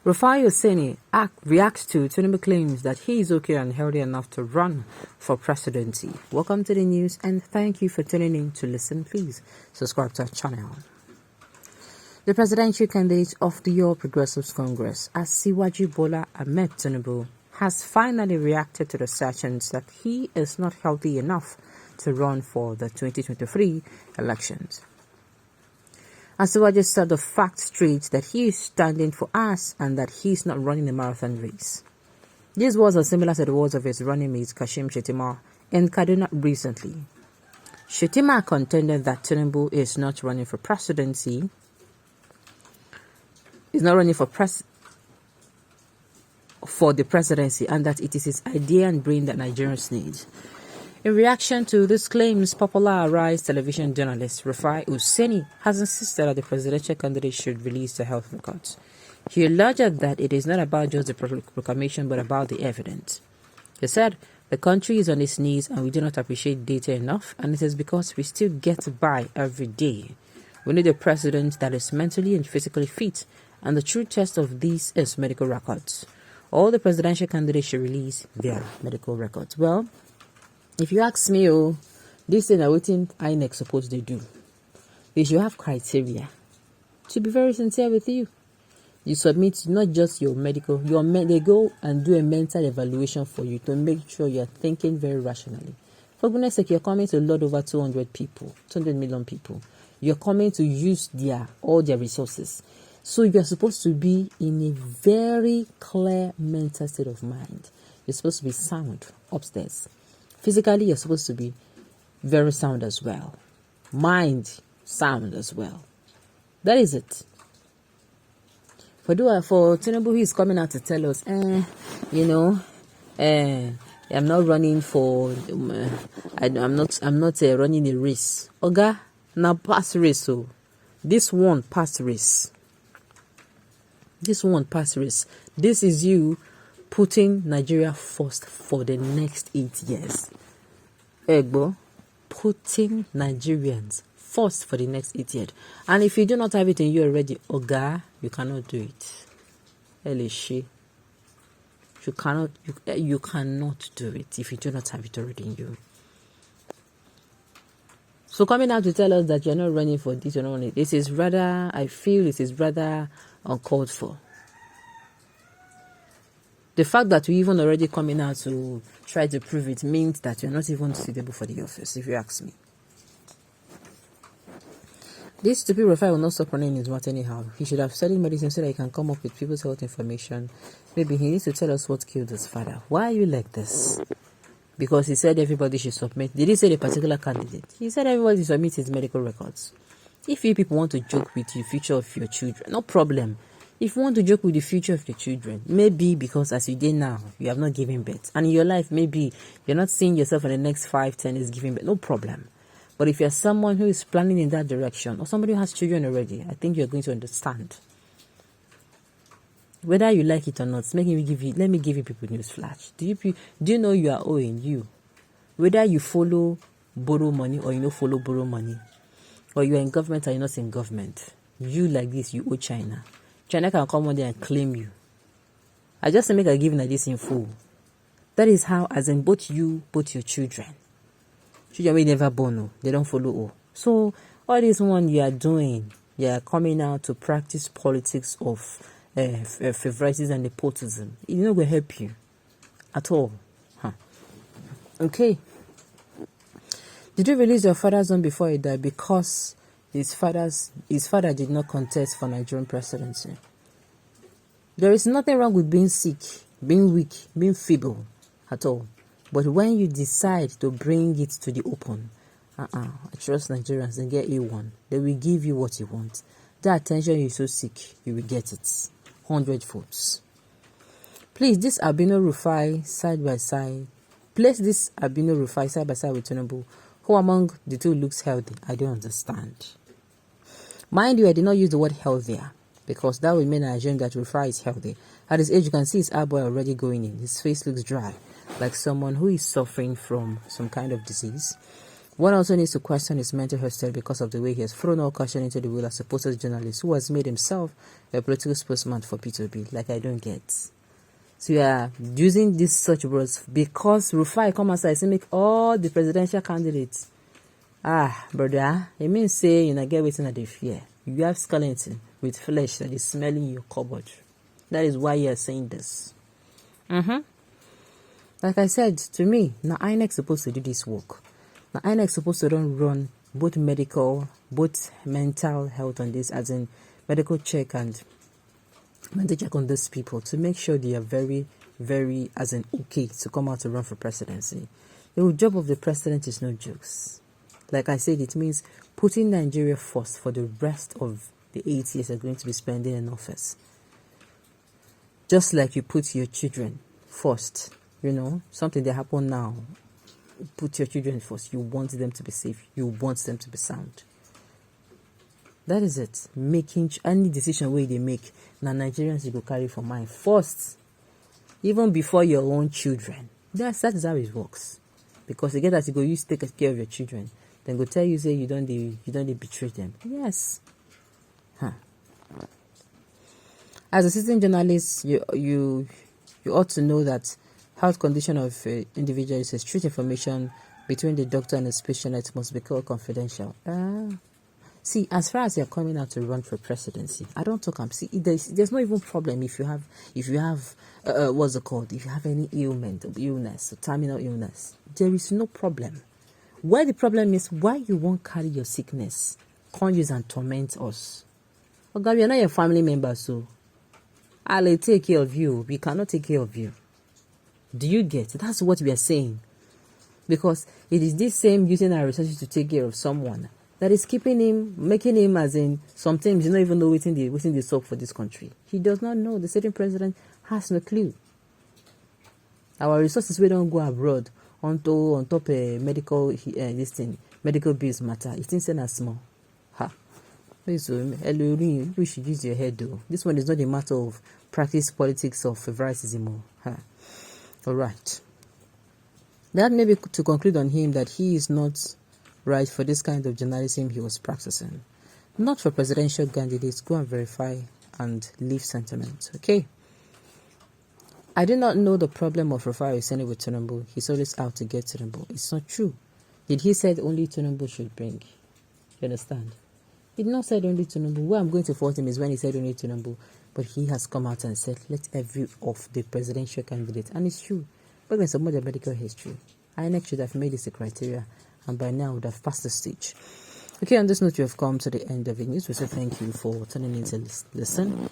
Rufai Oseni reacts to Tinubu claims that he is okay and healthy enough to run for presidency. Welcome to the news and thank you for tuning in to listen. Please subscribe to our channel. The presidential candidate of the All Progressives Congress, Asiwaju Bola Ahmed Tinubu, has finally reacted to the assertions that he is not healthy enough to run for the 2023 elections. Asiwaju set the facts straight that he is standing for us and that he is not running a marathon race. These words are similar to the words of his running mate Kashim Shettima in Kaduna recently. Shettima contended that Tinubu is not running for presidency, for the presidency, and that it is his idea and brain that Nigerians need. In reaction to these claims, popular Arise television journalist Rufai Oseni has insisted that the presidential candidate should release the health records. He alleged that it is not about just the proclamation but about the evidence. He said, "The country is on its knees and we do not appreciate data enough, and it is because we still get by every day. We need a president that is mentally and physically fit, and the true test of this is medical records. All the presidential candidates should release their medical records." Well, if you ask me, this thing are what INEC supposed to do. They should have criteria. To be very sincere with you, you submit not just your medical, they go and do a mental evaluation for you to make sure you are thinking very rationally. For goodness sake, you're coming to a lot over 200 people, 200 million people. You're coming to use all their resources. So you're supposed to be in a very clear mental state of mind. You're supposed to be sound upstairs. Physically, you're supposed to be very sound as well. Mind sound as well. That is it. For Tinubu, he's coming out to tell us, I'm not running for, I'm not running a race. Oga, now pass race. So this one pass race. This one pass race. This is you putting Nigeria first for the next 8 years. Egbo, putting Nigerians first for the next 8 years. And if you do not have it in you already, Oga, you cannot do it. Elishi, you cannot do it if you do not have it already in you. So coming out to tell us that you're not running for this, you're not running, I feel it is rather uncalled for. The fact that we even already coming out to try to prove it means that you're not even suitable for the office, if you ask me. This stupid Rufai will not stop running his mouth anyhow. He should have studied medicine so that he can come up with people's health information. Maybe he needs to tell us what killed his father. Why are you like this? Because he said everybody should submit. Did he say a particular candidate? He said everybody should submit his medical records. If you people want to joke with the future of your children, no problem. If you want to joke with the future of your children, maybe because as you did now, you have not given birth. And in your life, maybe you're not seeing yourself in the next 5-10 years giving birth, no problem. But if you're someone who is planning in that direction, or somebody who has children already, I think you're going to understand. Whether you like it or not, let me give you people news flash. Do you know you are owing you? Whether you follow borrow money or you don't follow borrow money, or you are in government or you're not in government, you like this, you owe China. China can come on there and claim you. I just make a giving like this in full. That is how, as in both your children. Children may never born, they don't follow. So all this one you are doing, you are coming out to practice politics of favoritism and nepotism. It's not going to help you at all. Okay. Did you release your father's son before he died? Because his father did not contest for Nigerian presidency. There is nothing wrong with being sick, being weak, being feeble at all. But when you decide to bring it to the open, I trust Nigerians and get A1. They will give you what you want. That attention you're so sick, you will get it. 100 votes. Please, this Albino Rufai side by side. Place this Albino Rufai side by side with Tinubu. Who among the two looks healthy? I don't understand. Mind you, I did not use the word healthier because that would mean I assume that Rufai is healthy. At his age, you can see his eyebrow already going in. His face looks dry, like someone who is suffering from some kind of disease. One also needs to question his mental health state because of the way he has thrown all caution into the wheel as a supposed journalist who has made himself a political spokesman for P2B. Like, I don't get. So you are using these such words because Rufai come outside and make all the presidential candidates. Brother, it means say you not get waiting at the fear. You have skeleton with flesh that is smelling your cupboard. That is why you are saying this. Like I said, to me, now INEC supposed to do this work. Now INEC supposed to run both medical, both mental health on this, as in medical check and mental check on these people to make sure they are very, very, as in okay to come out to run for presidency. The job of the president is no jokes. Like I said, it means putting Nigeria first for the rest of the 8 years they're going to be spending in office. Just like you put your children first, something that happened now. Put your children first. You want them to be safe. You want them to be sound. That is it. Making any decision where they make, now Nigerians you go carry for mind first, even before your own children. That is how it works. Because you get that you go use take care of your children, then go tell you say you don't betray them. Yes. As a citizen journalist, you ought to know that health condition of individual is street information between the doctor and the patient. It must be kept confidential. See, as far as you're coming out to run for presidency, I don't talk. See, there's no even problem if you have what's it called? If you have any illness, or terminal illness, there is no problem. Where the problem is, why you won't carry your sickness, can't use and torment us. Oh God, we are not your family members, so I'll take care of you. We cannot take care of you. Do you get? That's what we are saying. Because it is this same using our resources to take care of someone that is making him as in sometimes you don't even know within the soap for this country. He does not know. The sitting president has no clue. Our resources we don't go abroad on top medical medical bills matter. It's insane as small. You should use your head though. This one is not a matter of practice politics of favoritism. All right. That may be to conclude on him that he is not right for this kind of journalism he was practicing. Not for presidential candidates. Go and verify and leave sentiment. Okay. I do not know the problem of Rufai Hussaini with Tinubu. He's always out to get Tinubu. It's not true. Did he say only Tinubu should bring? You understand? He did not say only Tinubu. Where I'm going to fault him is when he said only Tinubu. But he has come out and said, let every of the presidential candidates. And it's true. But there's some more medical history. INEC should have made this a criteria. And by now would have passed the stage. Okay, on this note, you have come to the end of the news. We say thank you for turning in to listen.